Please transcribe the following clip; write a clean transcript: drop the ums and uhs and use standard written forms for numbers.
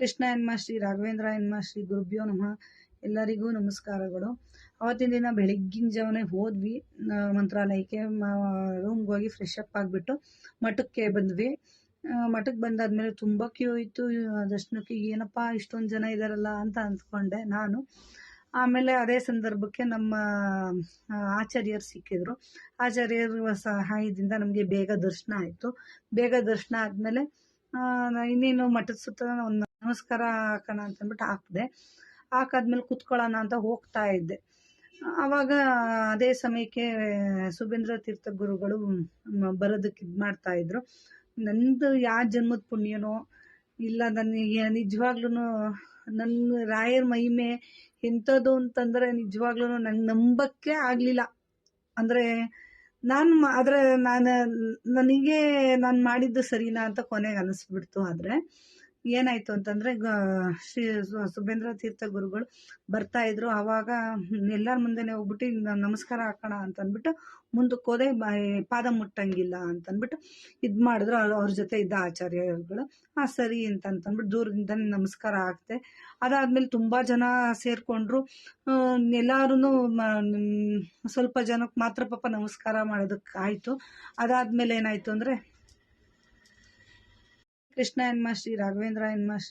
ಕೃಷ್ಣ ಎನ್ಮ ಶ್ರೀ ರಾಘವೇಂದ್ರ ಎನ್ಮ ಶ್ರೀ ಗುರುಭ್ಯೋ ನಮಃ. ಎಲ್ಲರಿಗೂ ನಮಸ್ಕಾರಗಳು. ಅವತ್ತಿನ ದಿನ ಬೆಳಗ್ಗಿನ ಜಾವನೇ ಹೋದ್ವಿ ಮಂತ್ರಾಲಯಕ್ಕೆ. ರೂಮ್ಗೆ ಹೋಗಿ ಫ್ರೆಶ್ ಅಪ್ ಆಗಿಬಿಟ್ಟು ಮಠಕ್ಕೆ ಬಂದ್ವಿ. ಮಠಕ್ಕೆ ಬಂದಾದ್ಮೇಲೆ ತುಂಬ ಕ್ಯೂ ಇತ್ತು ದರ್ಶನಕ್ಕೆ. ಏನಪ್ಪ ಇಷ್ಟೊಂದು ಜನ ಇದ್ದಾರಲ್ಲ ಅಂತ ಅಂದ್ಕೊಂಡೆ ನಾನು. ಆಮೇಲೆ ಅದೇ ಸಂದರ್ಭಕ್ಕೆ ನಮ್ಮ ಆಚಾರ್ಯರು ಸಿಕ್ಕಿದ್ರು. ಆಚಾರ್ಯರ ಸಹಾಯದಿಂದ ನಮಗೆ ಬೇಗ ದರ್ಶನ ಆಯಿತು. ಬೇಗ ದರ್ಶನ ಆದಮೇಲೆ ಇನ್ನೇನು ಮಠದ ಸುತ್ತ ಒಂದು ನಮಸ್ಕಾರ ಹಾಕೋಣ ಅಂತಂದ್ಬಿಟ್ಟು ಹಾಕಾದ್ಮೇಲೆ ಕುತ್ಕೊಳ್ಳೋಣ ಅಂತ ಹೋಗ್ತಾ ಇದ್ದೆ. ಆವಾಗ ಅದೇ ಸಮಯಕ್ಕೆ ಸುಬೇಂದ್ರ ತೀರ್ಥ ಗುರುಗಳು ಬರೋದಕ್ಕೆ ಇದು ಮಾಡ್ತಾಯಿದ್ರು. ನಂದು ಯಾವ ಜನ್ಮದ ಪುಣ್ಯನೋ ಇಲ್ಲ, ನನಗೆ ನಿಜವಾಗ್ಲೂ ನನ್ನ ರಾಯರ ಮಹಿಮೆ ಎಂಥದ್ದು ಅಂತಂದರೆ ನಿಜವಾಗ್ಲೂ ನಂಗೆ ನಂಬಕ್ಕೆ ಆಗಲಿಲ್ಲ. ಅಂದರೆ ನನಗೆ ನಾನು ಮಾಡಿದ್ದು ಸರಿನಾ ಅಂತ ಕೊನೆಗೆ ಅನಿಸ್ಬಿಡ್ತು. ಆದರೆ ಏನಾಯಿತು ಅಂತಂದರೆ ಶ್ರೀ ಸುಬೇಂದ್ರ ತೀರ್ಥ ಗುರುಗಳು ಬರ್ತಾಯಿದ್ರು. ಆವಾಗ ಎಲ್ಲರ ಮುಂದೆನೇ ಹೋಗ್ಬಿಟ್ಟು ನಮಸ್ಕಾರ ಹಾಕೋಣ ಅಂತಂದ್ಬಿಟ್ಟು ಮುಂದಕ್ಕೆ ಹೋದೆ. ಪಾದ ಮುಟ್ಟಂಗಿಲ್ಲ ಅಂತಂದ್ಬಿಟ್ಟು ಇದು ಮಾಡಿದ್ರು. ಅವ್ರ ಜೊತೆ ಇದ್ದ ಆಚಾರ್ಯರುಗಳು ಸರಿ ಅಂತಂದ್ಬಿಟ್ಟು ದೂರದಿಂದನೇ ನಮಸ್ಕಾರ ಹಾಕ್ತೆ. ಅದಾದಮೇಲೆ ತುಂಬ ಜನ ಸೇರಿಕೊಂಡ್ರು. ಎಲ್ಲರೂ ಸ್ವಲ್ಪ ಜನಕ್ಕೆ ಮಾತ್ರ ಪಾಪ ನಮಸ್ಕಾರ ಮಾಡೋದಕ್ಕಾಯಿತು. ಅದಾದಮೇಲೆ ಏನಾಯಿತು ಅಂದರೆ ಕೃಷ್ಣ ಎನ್ಮ ಶ್ರೀ ರಾಘವೇಂದ್ರ ಎನ್ಮ ಶ್ರೀ